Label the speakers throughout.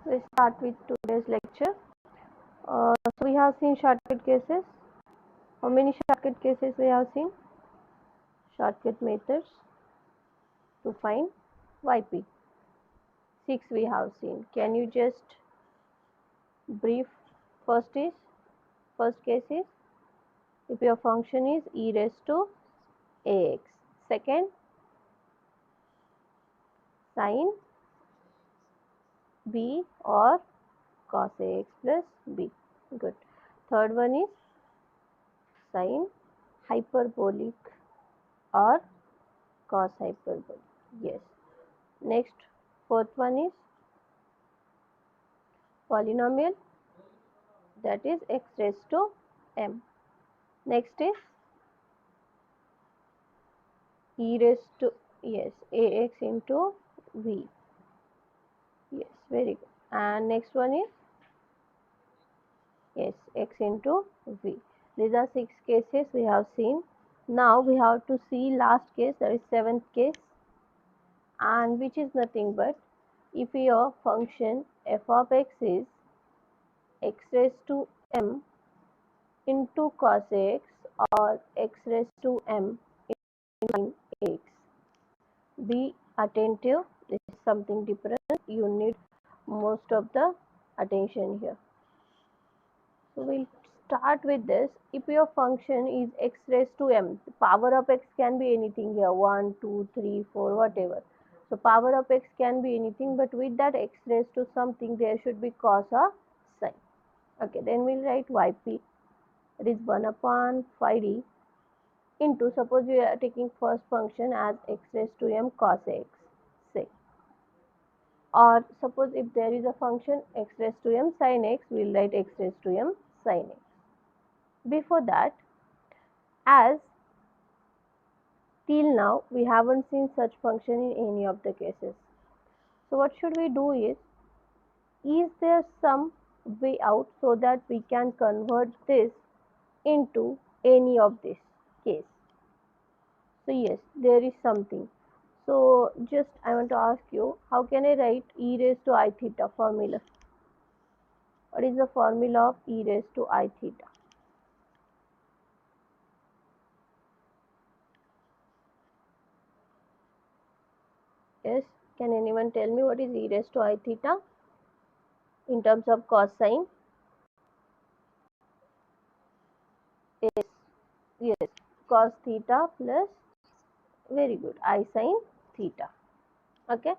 Speaker 1: We start with today's lecture. So we have seen shortcut cases. How many shortcut cases we have seen? Shortcut methods to find YP. 6 we have seen. Can you just brief? First case is if your function is e raised to ax. Second, sin b or cos ax plus b. Good. Third one is sin hyperbolic or cos hyperbolic. Yes. Next, fourth one is polynomial, that is x raised to m. Next is e raised to, yes, ax into v. Yes, very good. And next one is, yes, x into v. These are 6 cases we have seen. Now we have to see last case, that is 7th case, and which is nothing but if your function f of x is x raised to m into cos x or x raised to m into sin x. Be attentive, this is something different, you need most of the attention here. So we'll start with this. If your function is x raised to m, the power of x can be anything here, 1, 2, 3, 4, whatever. So power of x can be anything, but with that x raised to something, there should be cos or sin. Okay, then we'll write yp, it is 1 upon phi d into, suppose we are taking first function as x raised to m cos x, say. Or suppose if there is a function x raised to m sin x, we will write x raised to m sin x. Before that, as till now we haven't seen such function in any of the cases. So what should we do is there some way out so that we can convert this into any of this case? So yes, there is something. So just I want to ask you, how can I write e raised to I theta formula? What is the formula of e raised to I theta? Yes, can anyone tell me what is e raised to I theta in terms of cosine? Yes, yes, cos theta plus, very good, I sin theta. Okay,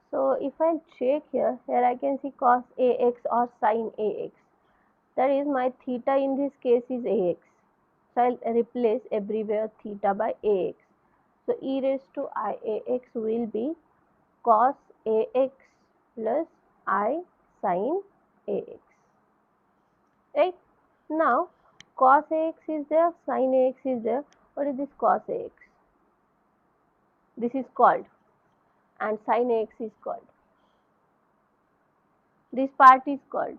Speaker 1: so if I check here I can see cos ax or sin ax. That is, my theta in this case is ax. So I'll replace everywhere theta by ax. So e raised to I ax will be cos ax plus I sin ax. Right? Now cos ax is there, sin ax is there. What is this cos ax? This is called, and sin ax is called. This part is called.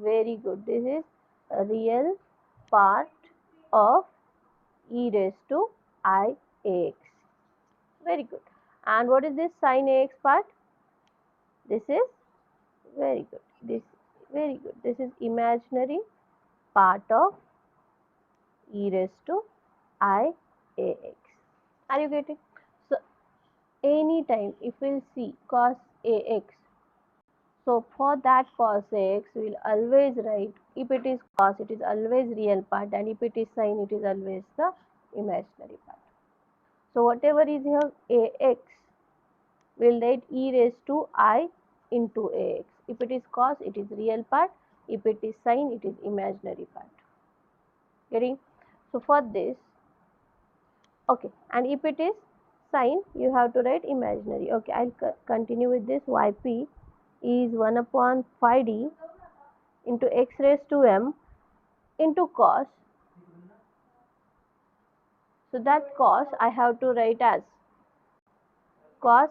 Speaker 1: Very good. This is a real part of e raised to I ax. Very good. And what is this sin ax part? This is, very good. This, very good. This is imaginary part of e raised to I ax. Are you getting? So anytime if we'll see cos ax, so for that cos ax we'll always write, if it is cos it is always real part, and if it is sin it is always the imaginary part. So whatever is here ax, we'll write e raised to I into ax. If it is cos it is real part, if it is sin it is imaginary part. Getting? So for this, okay, and if it is sin you have to write imaginary. Okay, I'll continue with this. Yp is 1 upon phi d into x raised to m into cos. So that cos I have to write as cos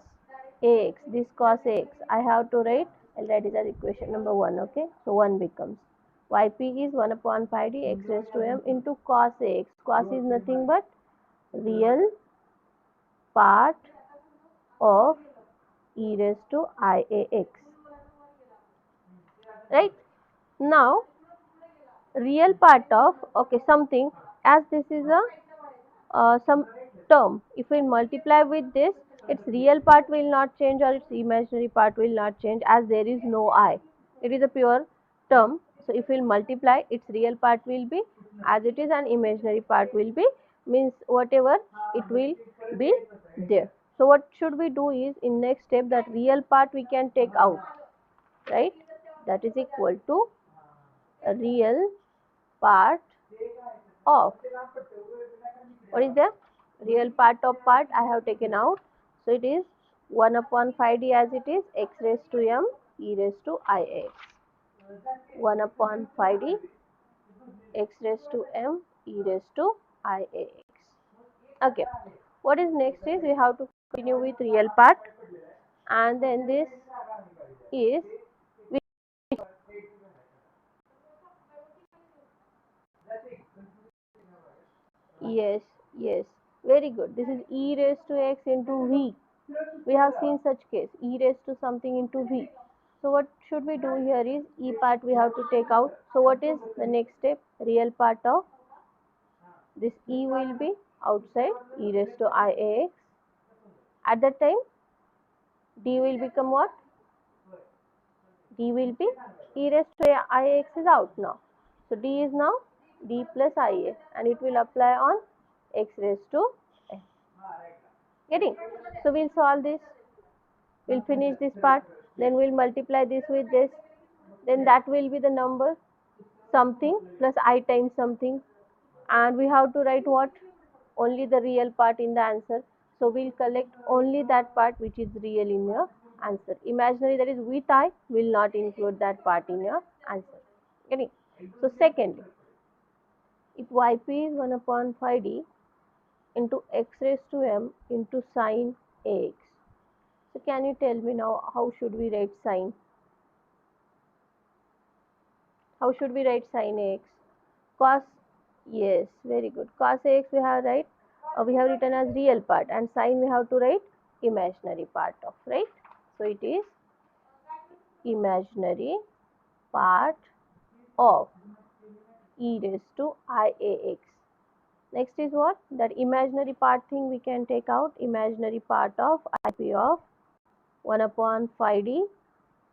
Speaker 1: ax. This cos ax I have to write, and that is as equation number 1. Okay, so 1 becomes yp is 1 upon phi d x raised to m into cos ax. Cos is nothing but real part of e raised to IAX. Right? Now, real part of, okay, something, as this is a some term, if we multiply with this, its real part will not change or its imaginary part will not change, as there is no I. It is a pure term. So if we multiply, its real part will be as it is and imaginary part will be, means whatever it will be there. So what should we do is, in next step, that real part we can take out, right? That is equal to a real part of, what is the real part of part I have taken out. So it is 1 upon 5d, as it is x raised to m e raised to IX. 1 upon 5d x raised to m e raised to IX. Okay. What is next is, we have to continue with real part, and then this is, yes, yes, very good. This is e raised to x into v. We have seen such case, e raised to something into v. So what should we do here is, e part we have to take out. So what is the next step? Real part of this e will be outside, e raised to IAX. At that time, d will become what? D will be e raised to IAX is out now. So d is now d plus IA, and it will apply on x raised to n. Getting? So we'll solve this. We'll finish this part. Then we'll multiply this with this. Then that will be the number something plus I times something, and we have to write what? Only the real part in the answer. So we'll collect only that part which is real in your answer. Imaginary, that is with I, will not include that part in your answer. Getting? So secondly, if yp is 1 upon 5d into x raised to m into sine ax. So can you tell me now, how should we write sine? How should we write sine ax? Cos, yes, very good. Cos ax we have we have written as real part, and sine we have to write imaginary part of, right? So it is imaginary part of e raised to IAX. Next is what? That imaginary part thing we can take out. Imaginary part of IP of 1 upon 5d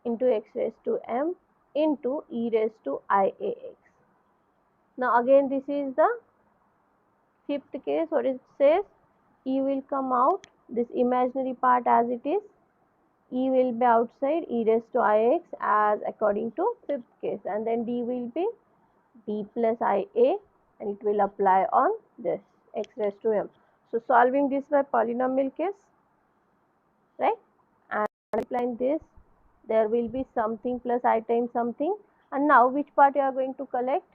Speaker 1: into x raised to m into e raised to IAX. Now again, this is the fifth case. What it says? E will come out, this imaginary part as it is, e will be outside, e raised to IX as according to fifth case, and then d will be d plus IA, and it will apply on this x raised to m. So solving this by polynomial case, right, and multiplying this, there will be something plus I times something. And now which part you are going to collect?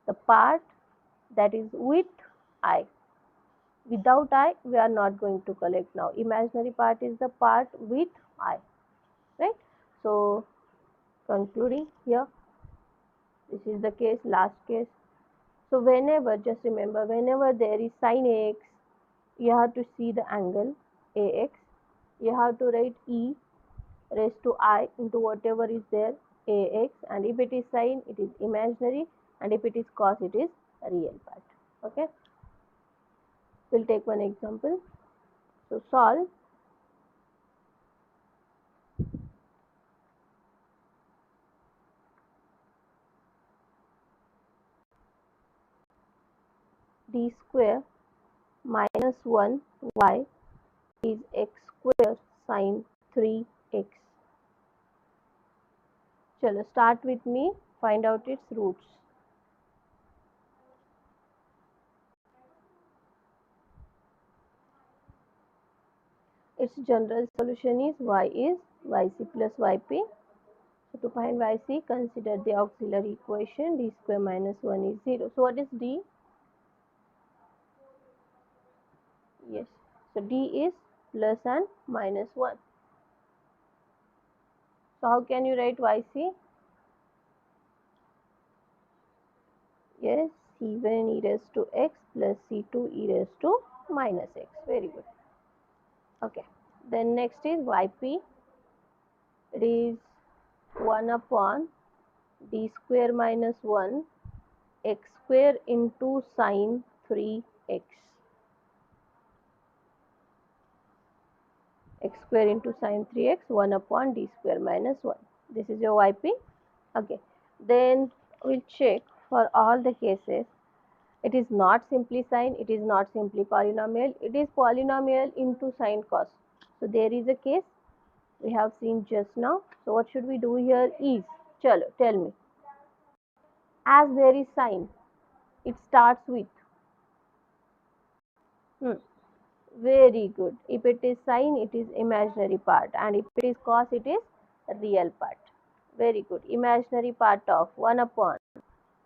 Speaker 1: The part that is with I. Without I, we are not going to collect now. Imaginary part is the part with I, right? So concluding here, this is the case, last case. So whenever, just remember, whenever there is sine AX, you have to see the angle AX. You have to write E raised to I into whatever is there AX, and if it is sine, it is imaginary, and if it is cos, it is real part. Okay. We'll take one example. So solve. D square minus 1 y is x square sine 3x. Chalo, start with me, find out its roots. Its general solution is y is yc plus yp. So to find yc, consider the auxiliary equation, d square minus 1 is 0. So what is d? Yes. So d is plus and minus 1. So how can you write yc? Yes, c1 e raised to x plus c2 e raised to minus x. Very good. Then next is yp, it is 1 upon d square minus 1 x square into sine 3x. X square into sine 3x, 1 upon d square minus 1. This is your yp. Okay. Then we'll check for all the cases. It is not simply sine, it is not simply polynomial, it is polynomial into sine cos. So there is a case we have seen just now. So what should we do here is, chalo, tell me. As there is sine, it starts with, very good. If it is sine, it is imaginary part, and if it is cos, it is real part. Very good. Imaginary part of 1 upon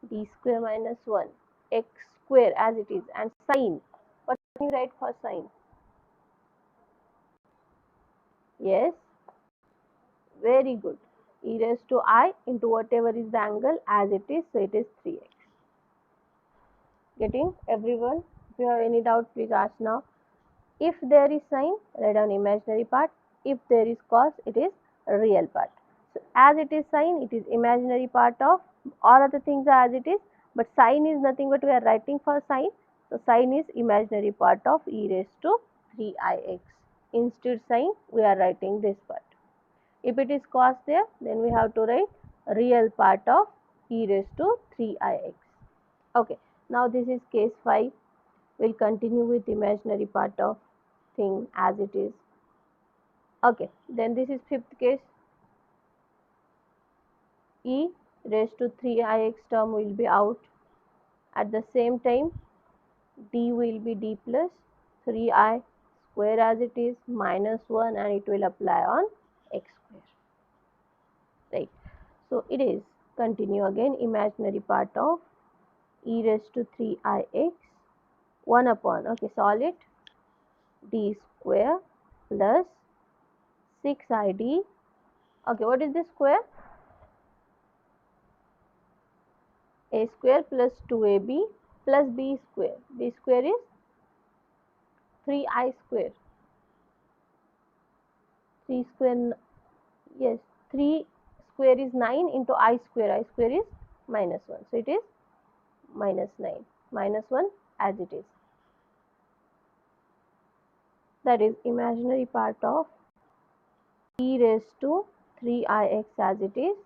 Speaker 1: d square minus 1 x square as it is, and sine. What can you write for sine? Yes, very good. E raised to I into whatever is the angle as it is, so it is 3x. Getting everyone? If you have any doubt, please ask now. If there is sine, write down imaginary part. If there is cos, it is real part. So as it is sine, it is imaginary part of, all other things are as it is, but sine is nothing but we are writing for sine. So sine is imaginary part of e raised to 3ix. Instead sine, we are writing this part. If it is cos there, then we have to write real part of e raised to 3ix. Okay, now this is case 5. We'll continue with imaginary part of thing as it is. Okay, then this is fifth case. E raised to 3ix term will be out. At the same time, d will be d plus 3i square as it is minus 1, and it will apply on x square. Right. So it is, continue again, imaginary part of e raised to 3ix 1 upon, okay, solve it, d square plus 6id. Okay, what is this square? A square plus 2ab plus b square. B square is 3i square. 3 square, yes, 3 square is 9 into I square is minus 1. So it is minus 9, minus 1 as it is. That is imaginary part of e raised to 3ix as it is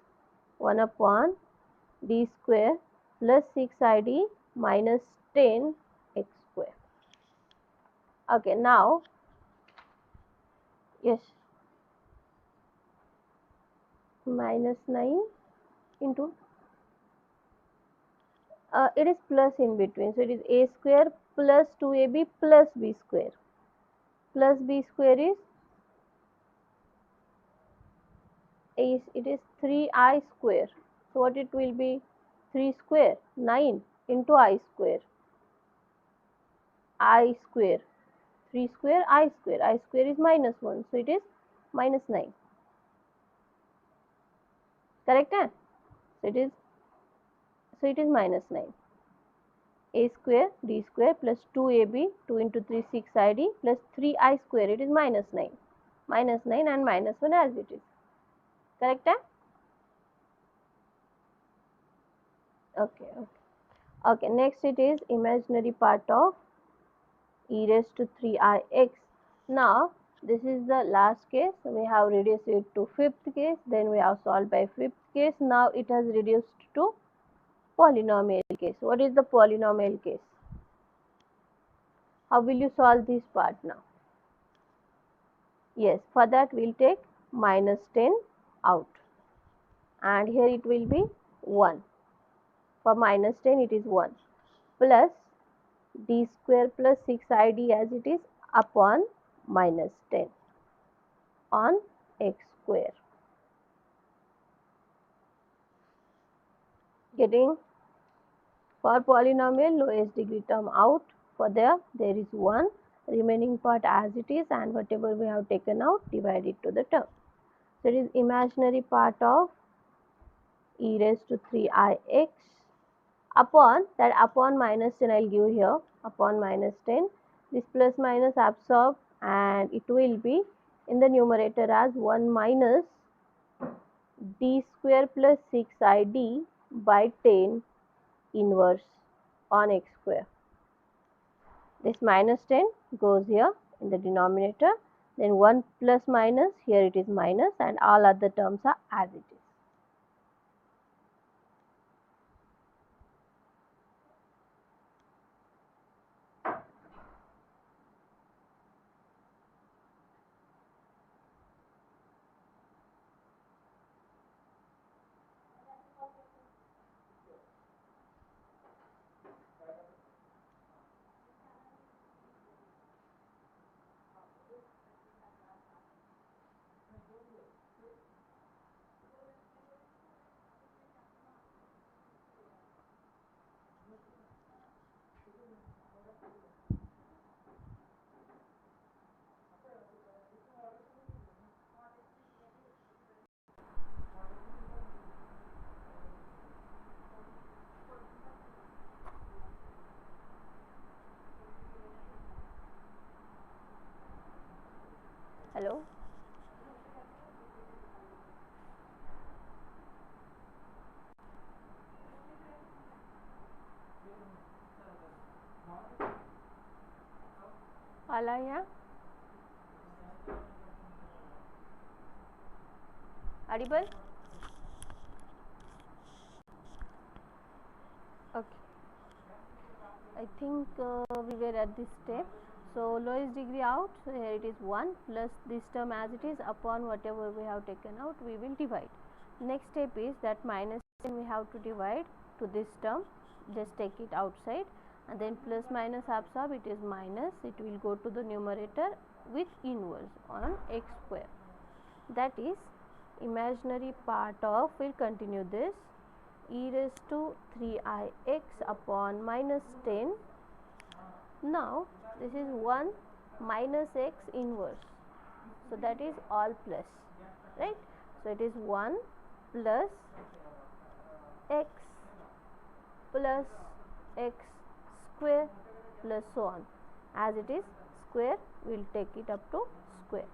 Speaker 1: 1 upon d square plus 6id minus 10 x square. Okay, now, yes, minus 9 into, it is plus in between, so it is a square plus 2ab plus b square. Plus b square is, it is 3i square. So what it will be? 3 square, 9 into I square. I square, 3 square, I square is minus 1, so it is minus 9. Correct? Eh? So it is minus 9. A square d square plus 2ab, 2 into 3 6id plus 3i square, it is minus 9. Minus 9 and minus 1 as it is. Correct? Eh? Okay. Okay, next it is imaginary part of e raised to 3ix. Now this is the last case. We have reduced it to fifth case, then we have solved by fifth case. Now it has reduced to polynomial case. What is the polynomial case? How will you solve this part now? Yes, for that we'll take minus 10 out, and here it will be 1. For minus 10 it is 1 plus d square plus 6id as it is upon minus 10 on x square. Getting? For polynomial, lowest degree term out. For there is 1, remaining part as it is, and whatever we have taken out, divide it to the term. So it is imaginary part of e raised to 3ix upon, that upon minus 10 I will give here, upon minus 10. This plus minus absorb, and it will be in the numerator as 1 minus d square plus 6id by 10 inverse on x square. This minus 10 goes here in the denominator, then 1 plus minus, here it is minus, and all other terms are as it is. Hello? Alaya? Audible? Okay. I think we were at this step. So lowest degree out, so here it is 1 plus this term as it is upon whatever we have taken out, we will divide. Next step is that minus 10 we have to divide to this term, just take it outside, and then plus minus absorb, it is minus, it will go to the numerator with inverse on x square. That is imaginary part of, we will continue this, e raised to 3ix upon minus 10. Now this is 1 minus x inverse, so that is all plus, right? So it is 1 plus x plus x square plus so on, as it is square we will take it up to square.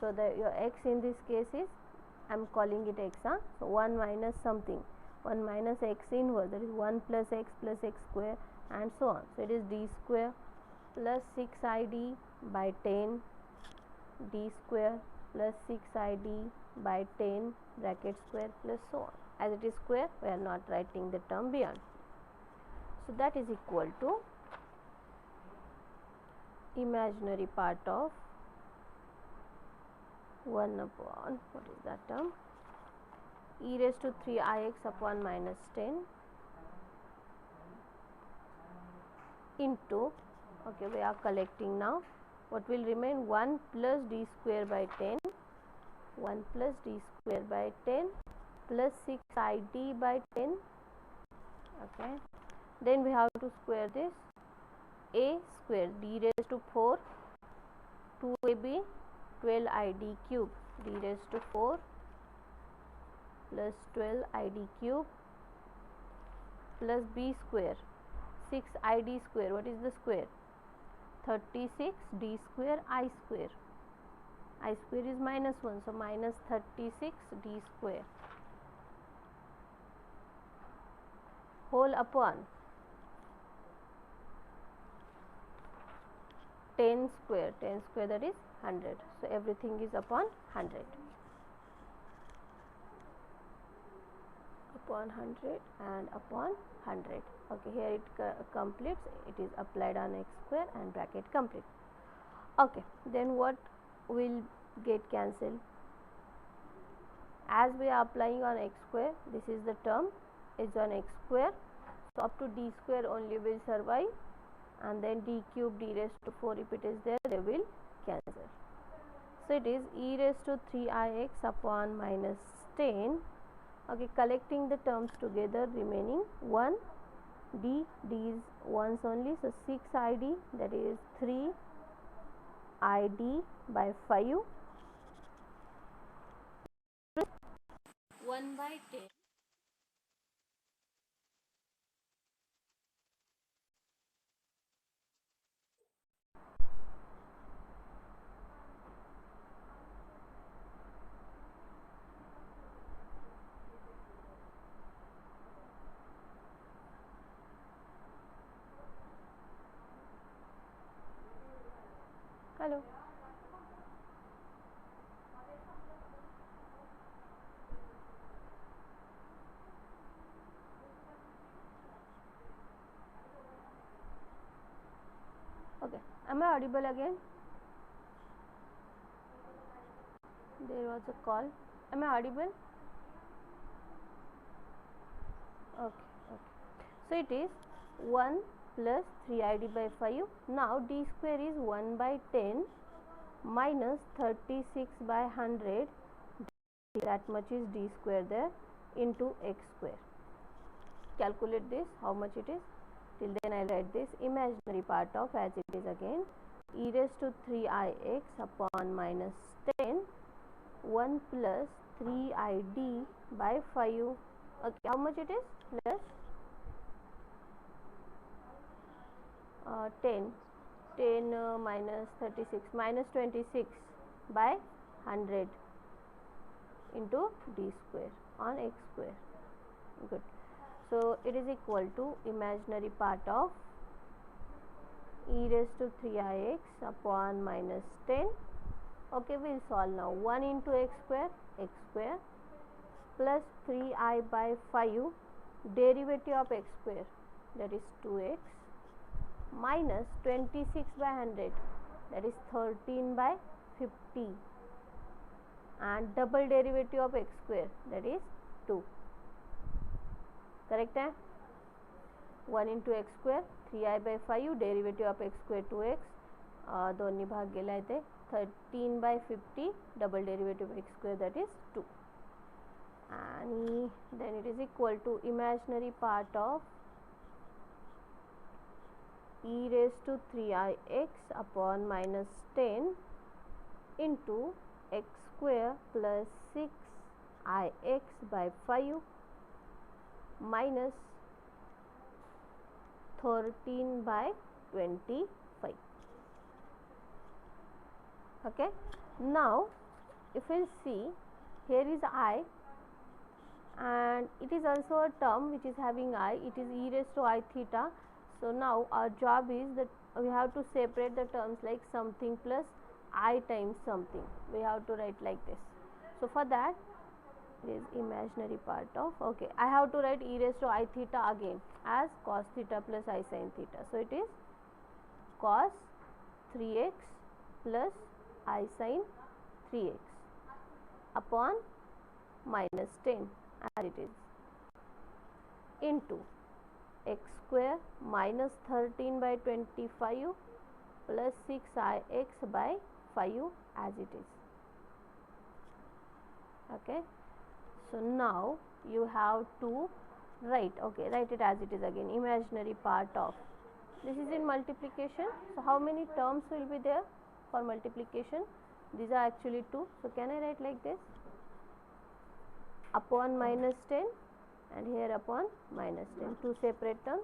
Speaker 1: So your x in this case is, I am calling it x, so 1 minus something, 1 minus x inverse, that is 1 plus x square and so on. So it is d square plus 6id by 10 d square plus 6id by 10 bracket square plus so on. As it is square, we are not writing the term beyond. So that is equal to imaginary part of 1 upon, what is that term, e raised to 3ix upon minus 10 into, okay, we are collecting now, what will remain, 1 plus d square by 10, 1 plus d square by 10 plus 6id by 10, okay. Then we have to square this, a square d raised to 4, 2ab 12id cube, d raised to 4 plus 12id cube plus b square 6id square, what is the square, 36 d square I square is minus 1, so minus 36 d square whole upon 10 square, that is 100. So everything is upon 100, upon 100 and upon 100. Okay, here it completes, it is applied on x square and bracket complete. Okay, then what will get cancelled? As we are applying on x square, this is the term is on x square, so up to d square only will survive, and then d cube, d raised to 4, if it is there, they will cancel. So it is e raised to 3ix upon minus 10. Okay, collecting the terms together, remaining 1 d is once only, so 6id, that is 3id by 5 1 by 10. Hello. Okay, am I audible again? There was a call. Am I audible? Okay, okay. So it is 1 plus 3id by 5. Now d square is 1 by 10 minus 36 by 100. That much is d square there into x square. Calculate this, how much it is. Till then I write this imaginary part of as it is again. E raised to 3ix upon minus 10 1 plus 3id by 5. Okay, how much it is? Plus 10 minus 36 minus 26 by 100 into d square on x square. Good. So it is equal to imaginary part of e raised to 3ix upon minus 10. Okay, we will solve now. 1 into x square plus 3I by 5 derivative of x square, that is 2x, minus 26 by 100, that is 13 by 50, and double derivative of x square, that is 2. Correct hai? 1 into x square 3I by 5 derivative of x square 2x, दोन्ही भाग गेला इथे 13 by 50 double derivative of x square, that is 2. And then it is equal to imaginary part of e raised to 3ix upon minus 10 into x square plus 6ix by 5 minus 13 by 25. Okay, now if we see, here is I and it is also a term which is having I, it is e raised to I theta. So now our job is that we have to separate the terms like something plus I times something, we have to write like this. So for that, it is imaginary part of, okay, I have to write e raised to I theta again as cos theta plus I sin theta. So it is cos 3x plus I sin 3x upon minus 10 as it is into x square minus 13 by 25 plus 6ix by 5 as it is. Okay, so now you have to write, okay, write it as it is again, imaginary part of, this is in multiplication. So how many terms will be there for multiplication? These are actually 2. So can I write like this, upon minus 10 and here upon minus 10, 2 separate terms,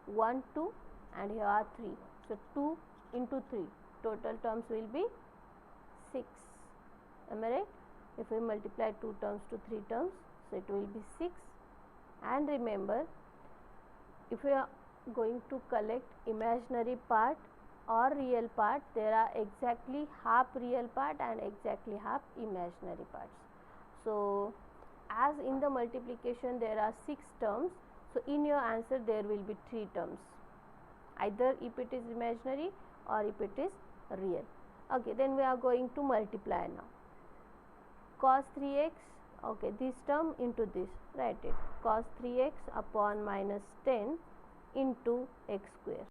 Speaker 1: 1 2 and here are 3. So 2 into 3, total terms will be 6. Am I right? If we multiply 2 terms to 3 terms, so it will be 6. And remember, if we are going to collect imaginary part or real part, there are exactly half real part and exactly half imaginary parts. So as in the multiplication there are 6 terms, so in your answer there will be 3 terms, either if it is imaginary or if it is real. Okay, then we are going to multiply now. Cos 3x, okay, this term into this, write it, cos 3x upon minus 10 into x square,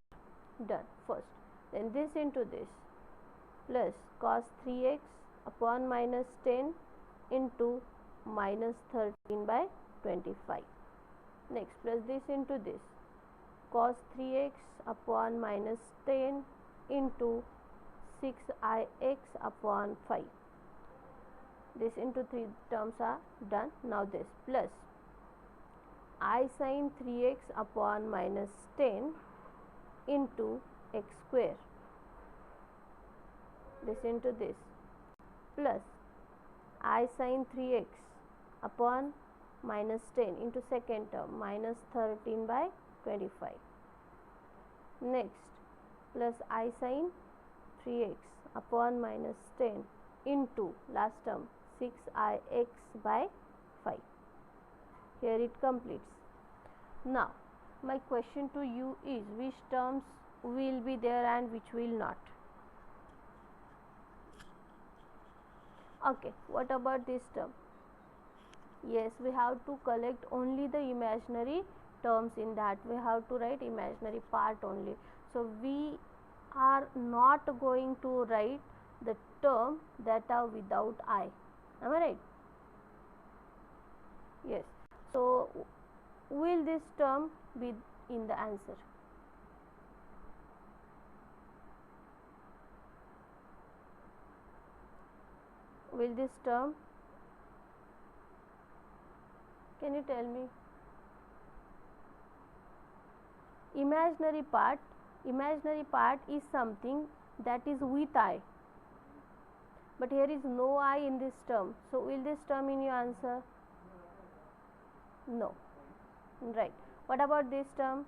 Speaker 1: done first. Then this into this plus cos 3x upon minus 10 into minus 13 by 25. Next plus this into this, cos 3x upon minus 10 into 6ix upon 5. This into 3 terms are done. Now this plus I sin 3x upon minus 10 into x square, this into this plus I sin 3x upon minus 10 into second term minus 13 by 25. Next plus I sin 3x upon minus 10 into last term 6ix by 5. Here it completes. Now my question to you is, which terms will be there and which will not? Okay, what about this term? Yes, we have to collect only the imaginary terms in that. We have to write imaginary part only. So we are not going to write the term that are without I. Am I right? Yes. So will this term be in the answer? Will this term, can you tell me? Imaginary part is something that is with I, but here is no I in this term. So will this term in your answer? No. Right. What about this term?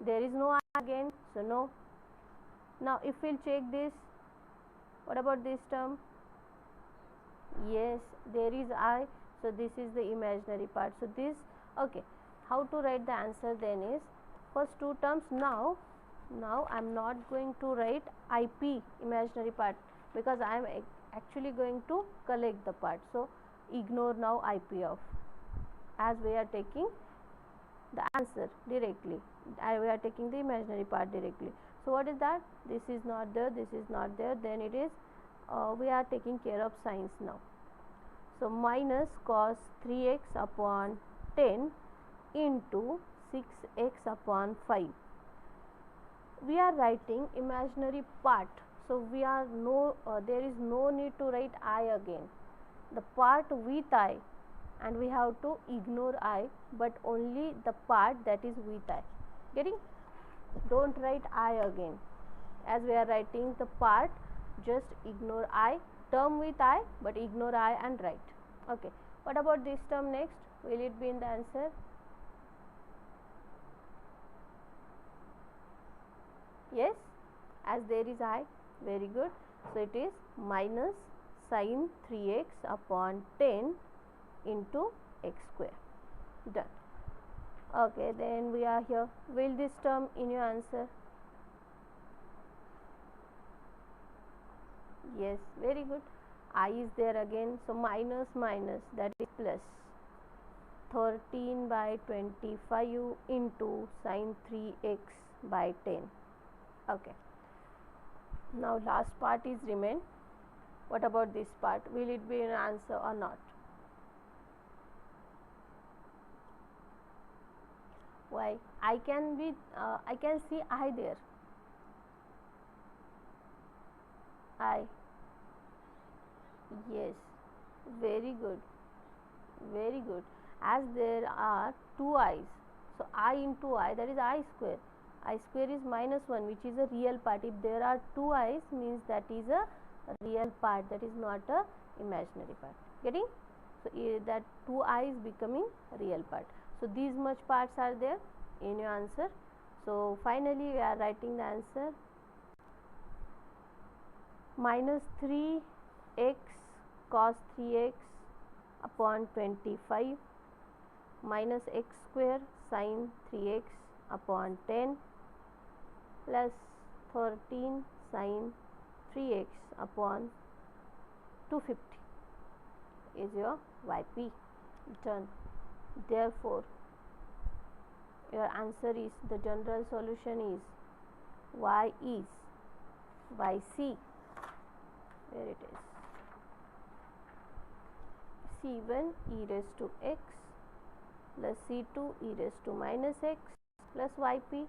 Speaker 1: There is no I again, so no. Now if we'll check this, what about this term? Yes, there is I, so this is the imaginary part. So this, okay, how to write the answer then is, first two terms. Now I am not going to write IP imaginary part, because I am actually going to collect the part. So ignore now IP of, as we are taking the answer directly. We are taking the imaginary part directly. So what is that? This is not there, this is not there, then it is we are taking care of signs now. So minus cos 3x upon 10 into 6x upon 5. We are writing imaginary part, so we are there is no need to write I again. The part with I, and we have to ignore I, but only the part that is with I. Getting? Don't write I again. As we are writing the part, just ignore I, term with I, but ignore I and write. Okay. What about this term next? Will it be in the answer? Yes, as there is I. Very good. So it is minus sin 3x upon 10 into x square. Done. Okay, then we are here. Will this term in your answer? Yes, very good. I is there again, so minus minus, that is plus 13 by 25 into sin 3x by 10. Okay, now last part is remain. What about this part? Will it be an answer or not? Why? I can see I there. I. Yes, very good, very good. As there are two i's, so I into I, that is I square. I square is minus 1, which is a real part. If there are two i's, means that is a real part, that is not a imaginary part. Getting? So that two i's becoming real part. So these much parts are there in your answer. So finally we are writing the answer. Minus 3x cos 3x upon 25 minus x square sin 3x upon 10 plus 13 sin 3x upon 250 is your YP. Done. Therefore your answer is, the general solution is Y is YC. Where it is, C1 e raised to x plus C2 e raised to minus x plus YP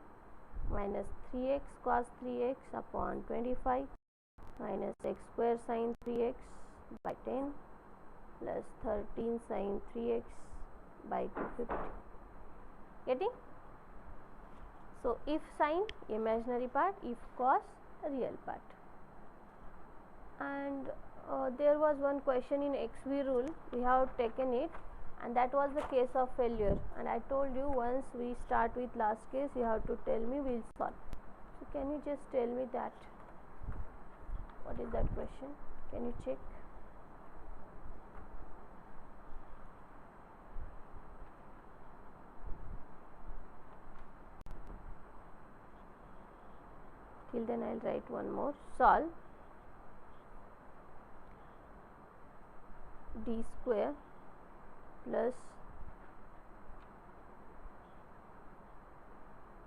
Speaker 1: minus 3x cos 3x upon 25 minus x square sin 3x by 10 plus 13 sin 3x by 250. Getting? So if sin, imaginary part, if cos, real part. And there was one question in XV rule, we have taken it, and that was the case of failure, and I told you once we start with last case, you have to tell me, we will solve. Can you just tell me that? What is that question? Can you check? Till then I'll write one more. Solve d square plus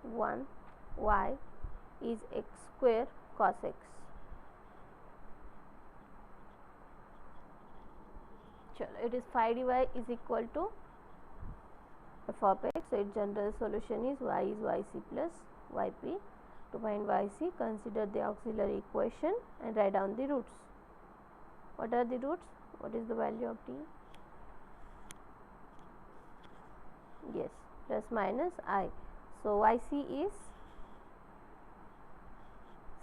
Speaker 1: 1 y is x square cos x. It is phi dy is equal to f of x. So its general solution is y is yc plus yp. To find yc, consider the auxiliary equation and write down the roots. What are the roots? What is the value of t? Yes, plus minus I. So yc is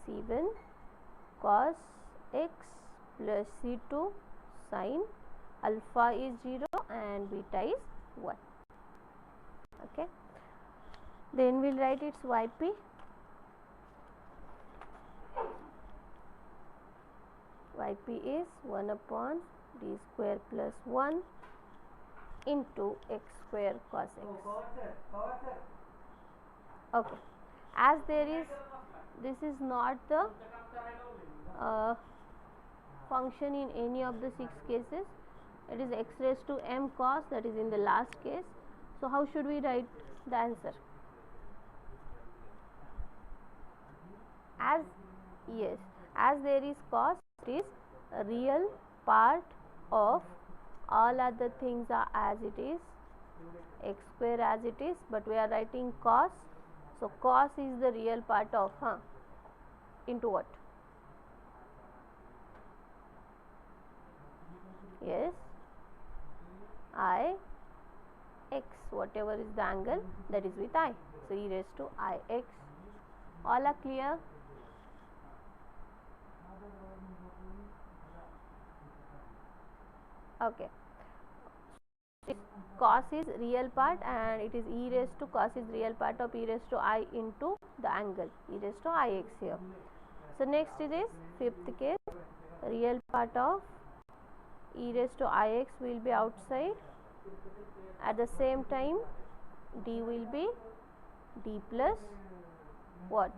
Speaker 1: c1 cos x plus c2 sin alpha is 0 and beta is 1. Okay. Then we'll write its yp. Yp is 1 upon d square plus 1 into x square cos x. Okay. As there is, this is not the function in any of the 6 cases. It is x raised to m cos, that is in the last case. So how should we write the answer? As yes, as there is cos, it is a real part of all other things are as it is, x square as it is, but we are writing cos. So cos is the real part of into what? Yes, I x, whatever is the angle, that is with I. So e raised to I x. All are clear? Okay. Cos is real part and it is e raised to, cos is real part of e raised to I into the angle e raised to ix here. So next it is fifth case, real part of e raised to ix will be outside. At the same time d will be d plus what?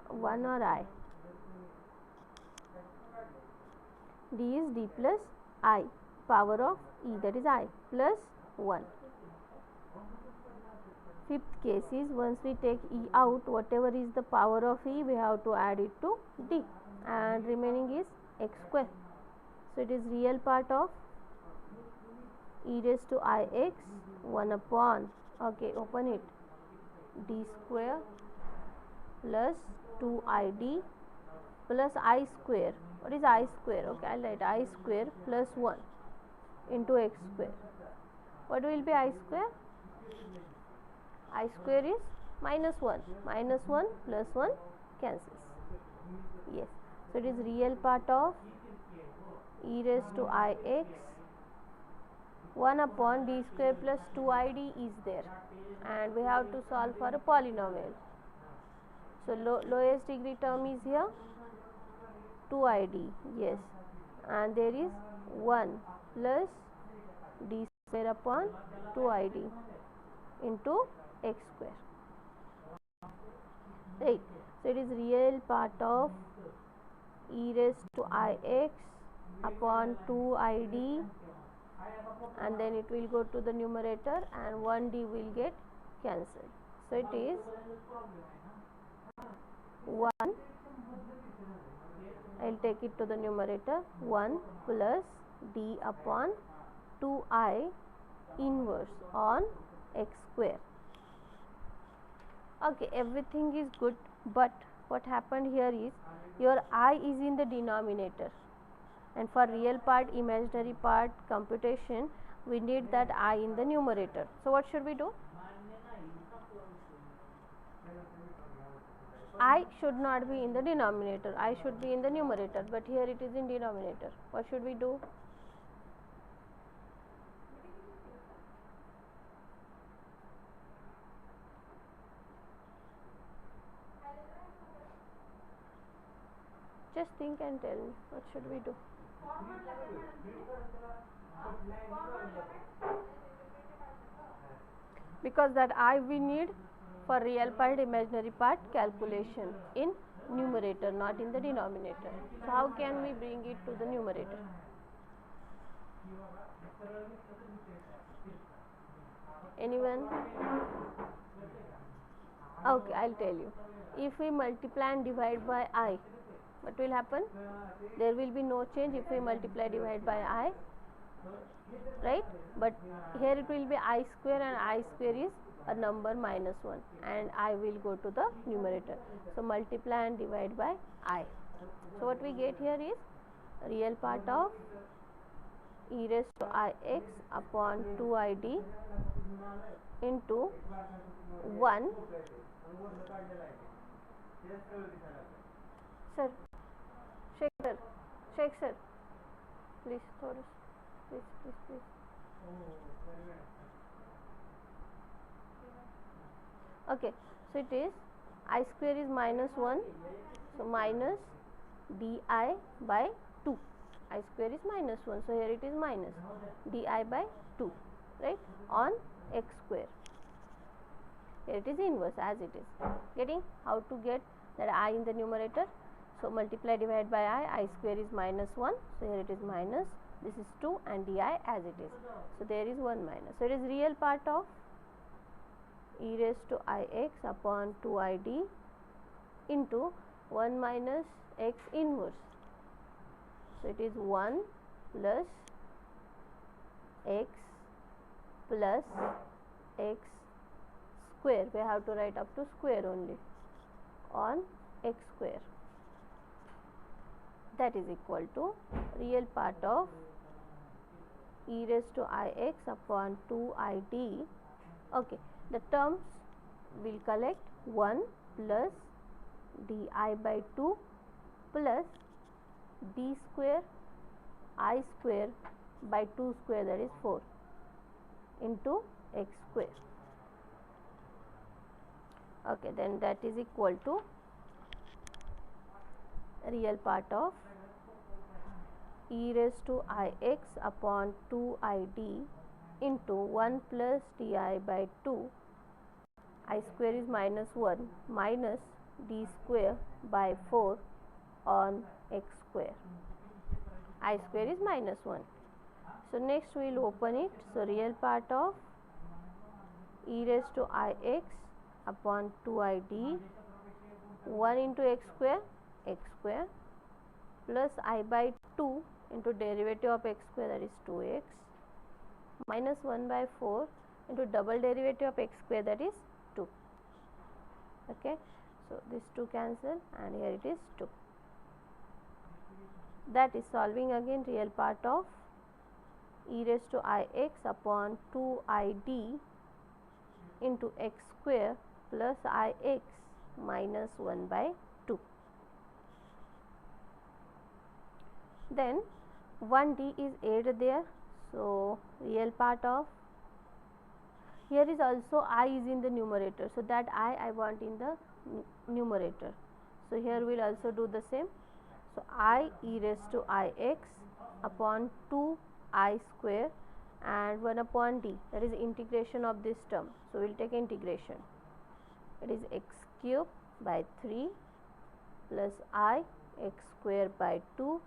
Speaker 1: 1 or I? d is d plus I, power of e, that is I, plus 1. Fifth case is, once we take e out, whatever is the power of e, we have to add it to d, and remaining is x square. So it is real part of e raised to ix 1 upon, okay, open it, d square plus 2id plus I square. What is I square? Okay, I'll write I square plus 1 into x square. What will be I square? I square is minus 1. Minus 1 plus 1 cancels. Yes. So it is real part of e raised to ix 1 upon d square plus 2id is there, and we have to solve for a polynomial. So lowest degree term is here 2id, yes, and there is 1 plus d square upon 2id into x square, right. So it is real part of e raised to ix upon 2id, and then it will go to the numerator and 1d will get cancelled. So it is 1, I will take it to the numerator, 1 plus d upon 2I inverse on x square. Okay, everything is good, but what happened here is your I is in the denominator, and for real part, imaginary part computation, we need that I in the numerator. So what should we do? I should not be in the denominator, I should be in the numerator, but here it is in denominator. What should we do? Just think and tell me, what should we do? Because that I we need for real part, imaginary part calculation in numerator, not in the denominator. So how can we bring it to the numerator? Anyone? Okay, I'll tell you. If we multiply and divide by I, what will happen? There will be no change if we multiply divide by I, right? But here it will be I square, and I square is a number minus 1, and I will go to the numerator. So multiply and divide by I. So what we get here is real part of e raised to ix upon 2id into 1. Sir, Sheikh sir, please, please. Okay, so it is I square is minus 1, so minus di by 2. I square is minus 1, so here it is minus di by 2, right, on x square. Here it is inverse as it is. Getting how to get that I in the numerator? So multiply divide by I square is minus 1, so here it is minus, this is 2, and di as it is. So there is 1 minus. So it is real part of e raised to ix upon 2id into 1 minus x inverse. So it is 1 plus x plus x square. We have to write up to square only on x square. That is equal to real part of e raised to ix upon 2id. Okay, the terms will collect 1 plus di by 2 plus d square I square by 2 square, that is 4, into x square. Okay, then that is equal to real part of e raised to ix upon 2id into 1 plus di by 2, I square is minus 1, minus d square by 4 on x square. I square is minus 1. So next we will open it. So real part of e raised to ix upon 2id, 1 into x square plus I by 2 into derivative of x square, that is 2x, minus 1 by 4 into double derivative of x square, that is 2. Okay, so this 2 cancel, and here it is 2. That is solving again real part of e raised to ix upon 2id into x square plus ix minus 1 by 2. Then 1d is added there, so real part of, here is also I is in the numerator, so that I want in the numerator. So here we will also do the same. So I e raised to ix upon 2I square and 1 upon d, that is integration of this term. So we will take integration. It is x cube by 3 plus I x square by 2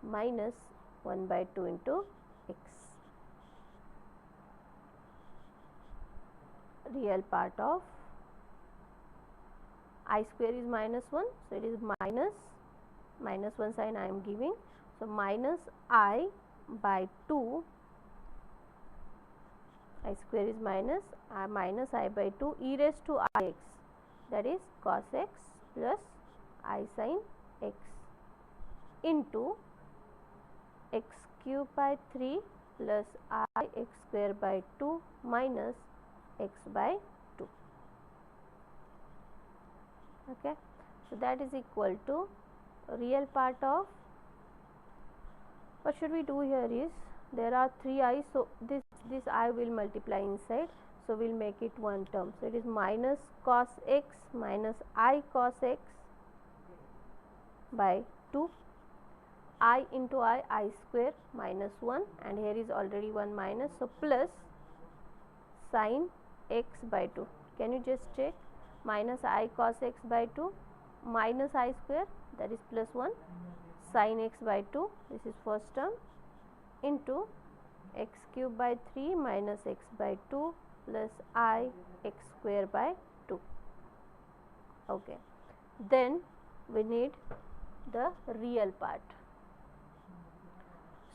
Speaker 1: minus 1 by 2 into x. Real part of I square is minus 1, so it is minus 1 sign I am giving. So minus I by 2, I square is minus I by 2 e raised to ix, that is cos x plus I sin x into x cube by 3 plus I x square by 2 minus x by 2. Okay, so that is equal to real part of, what should we do here is, there are 3 i's, so this I will multiply inside, so we will make it one term. So it is minus cos x minus I cos x by 2, I into I square minus 1, and here is already 1 minus, so plus sin x by 2. Can you just check? Minus I cos x by 2 minus I square, that is plus 1, sin x by 2, this is first term, into x cube by 3 minus x by 2 plus I x square by 2. Okay, then we need the real part.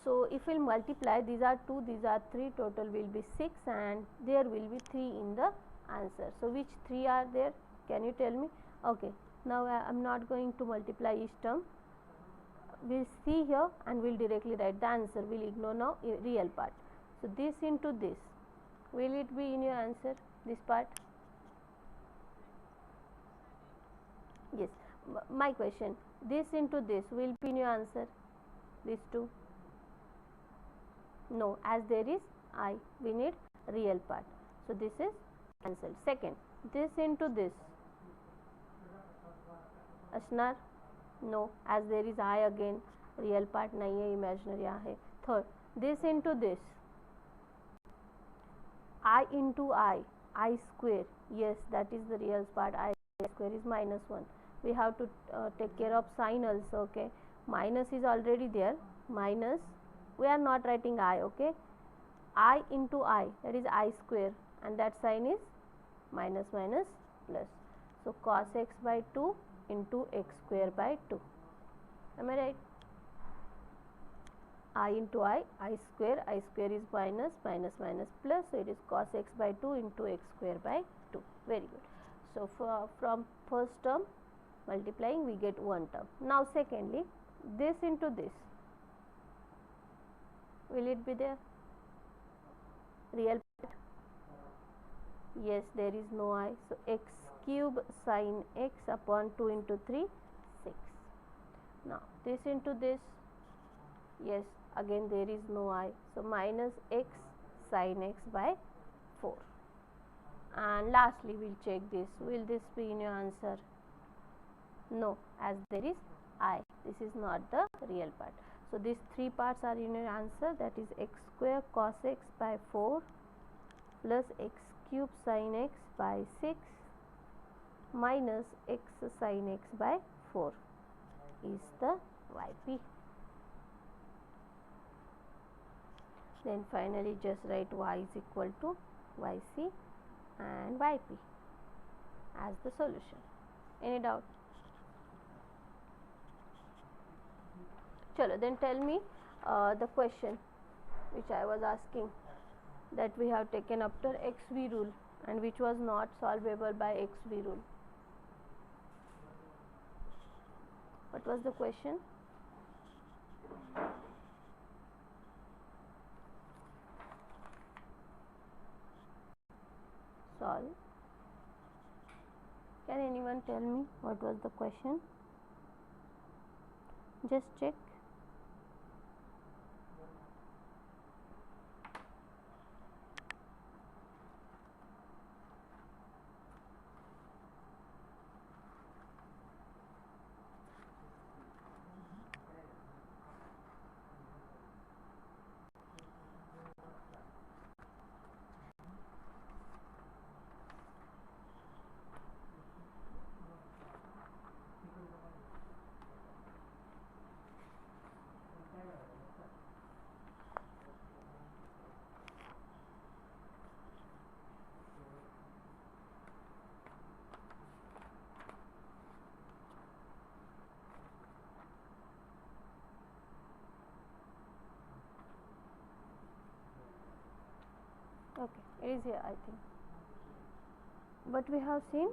Speaker 1: So if we will multiply, these are 2, these are 3, total will be 6, and there will be 3 in the answer. So which 3 are there? Can you tell me? Okay, now I am not going to multiply each term. We will see here and we will directly write the answer. We will ignore now real part. So this into this, will it be in your answer, this part? Yes. My question, this into this will be in your answer, these two? No, as there is I, we need real part. So this is cancelled. Second, this into this, Ashnar? No, as there is I again, real part nahi hai, imaginary hai. Third, this into this, I into I square, yes, that is the real part. I square is minus 1. We have to take care of sign also, okay. Minus is already there, minus, we are not writing I, okay. I into I, that is I square, and that sign is minus minus plus. So cos x by 2 into x square by 2. Am I right? I into I square is minus, minus minus plus, so it is cos x by 2 into x square by 2. Very good. So from first term multiplying we get one term. Now secondly, this into this, will it be there? Real part? Yes, there is no I. So x cube sin x upon 2 into 3, 6. Now this into this, yes, again there is no I. So minus x sin x by 4. And lastly we will check this. Will this be in your answer? No, as there is I. This is not the real part. So these three parts are in your answer, that is x square cos x by 4 plus x cube sin x by 6 minus x sin x by 4 is the YP. Then finally just write y is equal to yc and yp as the solution. Any doubt? Chalo, then tell me the question which I was asking, that we have taken after XV rule and which was not solvable by XV rule. What was the question? Solve. Can anyone tell me what was the question? Just check. Okay, it is here I think. But we have seen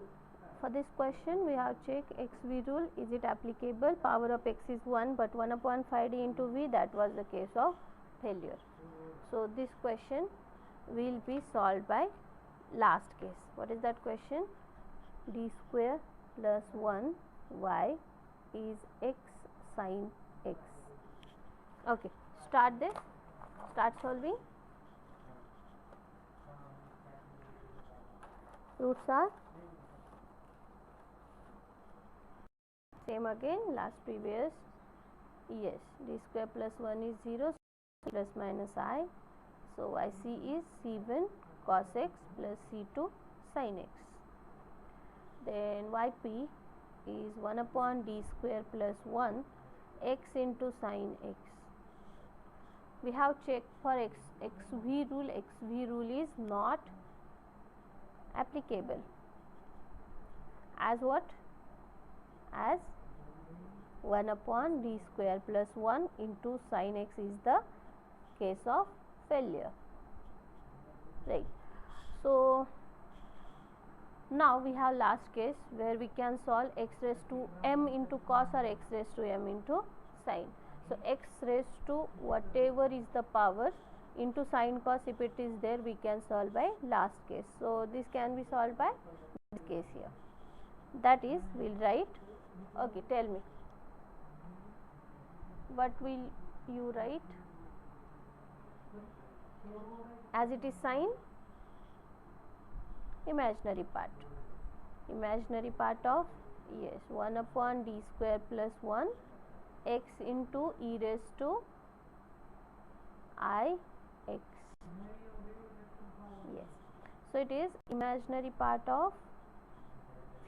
Speaker 1: for this question we have checked XV rule, is it applicable? Power of x is 1, but 1 upon 5d into v, that was the case of failure. So this question will be solved by last case. What is that question? D square plus 1 y is x sin x. Okay, start this, start solving. Roots are same again, last previous Yes, d square plus 1 is 0, so plus minus I. So yc is c1 cos x plus c2 sin x. Then yp is 1 upon d square plus 1 x into sin x. We have checked for xv rule. Xv rule is not applicable. As what? As 1 upon d square plus 1 into sin x is the case of failure, right? So now we have last case where we can solve x raised to m into cos or x raised to m into sin. So x raised to whatever is the power into sin cos, if it is there, we can solve by last case. So this can be solved by this case here. That is, we'll write, okay, tell me, what will you write? As it is sin, imaginary part of, yes, 1 upon d square plus 1 x into e raised to I x. Yes, so it is imaginary part of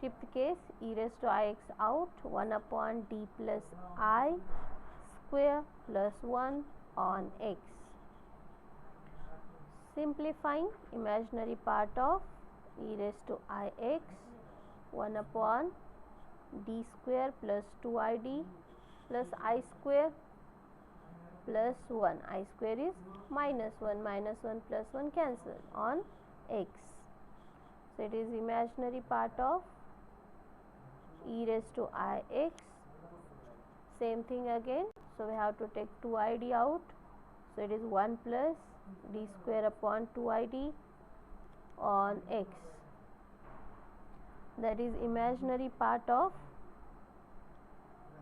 Speaker 1: fifth case, e raised to I x out, 1 upon d plus I square plus 1 on x. Simplifying, imaginary part of e raised to I x, 1 upon d square plus 2id plus I square plus 1. I square is minus 1 plus 1 cancel on x. So it is imaginary part of e raised to I x. Same thing again. So we have to take 2id out. So it is 1 plus d square upon 2id on x. That is imaginary part of,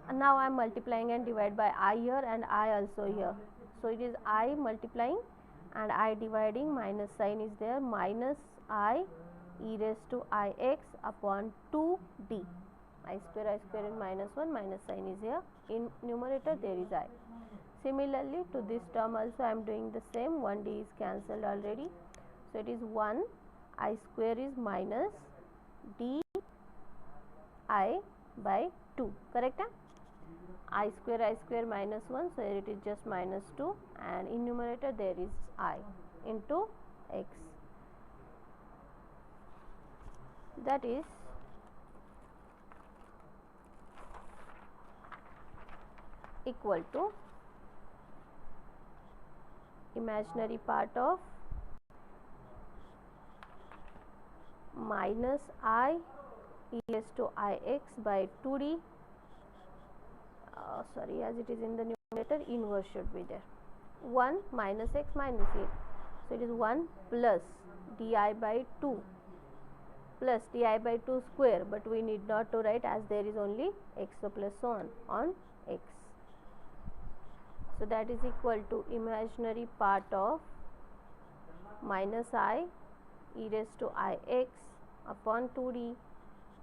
Speaker 1: and now I am multiplying and divide by I here and I also here. So it is I multiplying and I dividing, minus sign is there, minus I e raised to I x upon 2d. I square in minus 1, minus sign is here. In numerator there is I. Similarly to this term also I am doing the same. 1d is cancelled already. So it is 1, I square is minus d I by 2, correct? I square minus 1, so here it is just minus 2, and in numerator there is I into x. That is equal to imaginary part of minus I e raised to I x by 2d. Sorry, as it is in the numerator, inverse should be there. 1 minus x minus a. So it is 1 plus di by 2 plus di by 2 square, but we need not to write as there is only x, so plus so on x. So that is equal to imaginary part of minus I e raised to I x upon 2d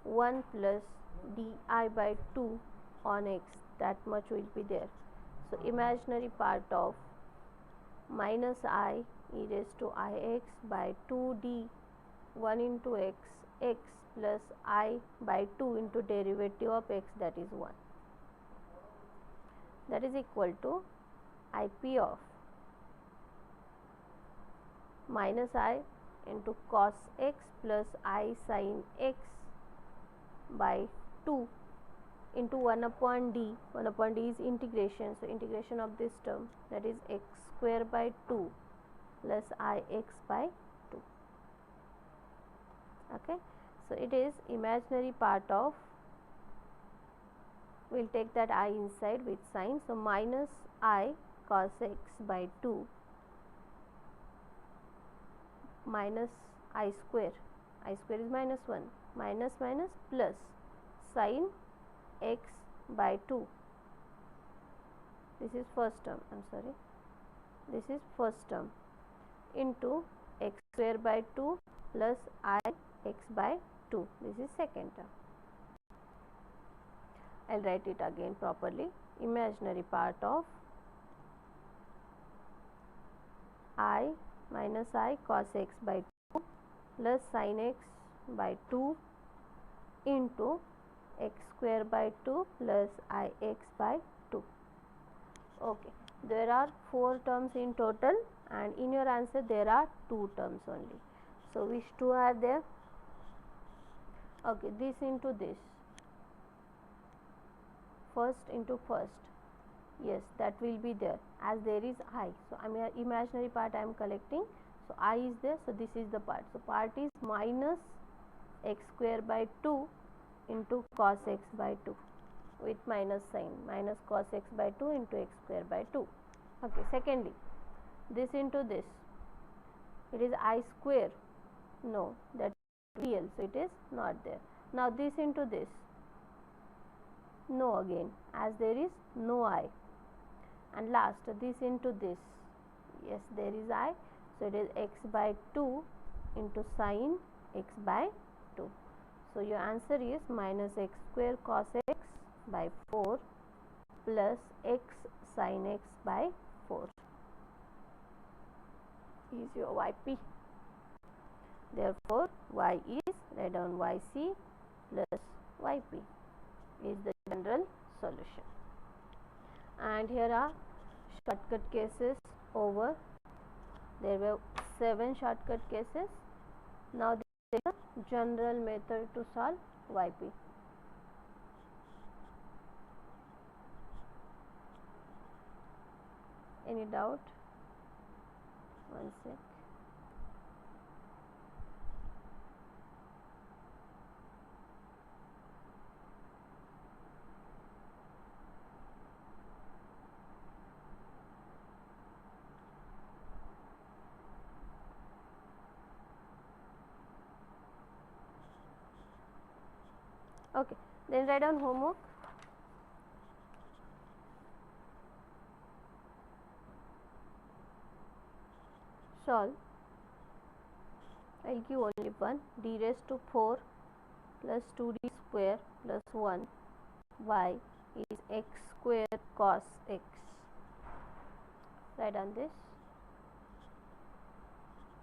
Speaker 1: 1 plus di by 2 on x. That much will be there. So imaginary part of minus I e raised to I x by 2d 1 into x, x plus I by 2 into derivative of x, that is 1. That is equal to IP of minus I into cos x plus I sin x by 2 into 1 upon d. 1 upon d is integration, so integration of this term, that is x square by 2 plus I x by 2. Okay, so it is imaginary part of, we will take that I inside with sign, so minus I cos x by 2 minus I square is minus 1, minus plus sin x by 2. This is first term, this is first term, into x square by 2 plus I x by 2. This is second term. I'll write it again properly. Imaginary part of I minus I cos x by 2 plus sin x by 2 into x square by 2 plus ix by 2. Okay, there are 4 terms in total, and in your answer there are 2 terms only. So which 2 are there? Okay, this into this, first into first, yes, that will be there, as there is I. So I mean imaginary part I am collecting, so I is there, so this is the part. So part is minus x square by 2 into cos x by 2 with minus sign, minus cos x by 2 into x square by 2. Okay, secondly, this into this, it is I square, no, that is real, so it is not there. Now this into this, no again, as there is no I. And last, this into this, yes, there is I, so it is x by 2 into sin x by 2. So your answer is minus x square cos x by 4 plus x sin x by 4 is your YP. Therefore, Y is, write down YC plus YP is the general solution. And here are shortcut cases over. There were 7 shortcut cases. Now there is a general method to solve YP. Any doubt? One sec. Okay, then write down homework. Solve. I'll give only one. D raised to 4 plus 2d square plus 1 y is x square cos x. Write down this.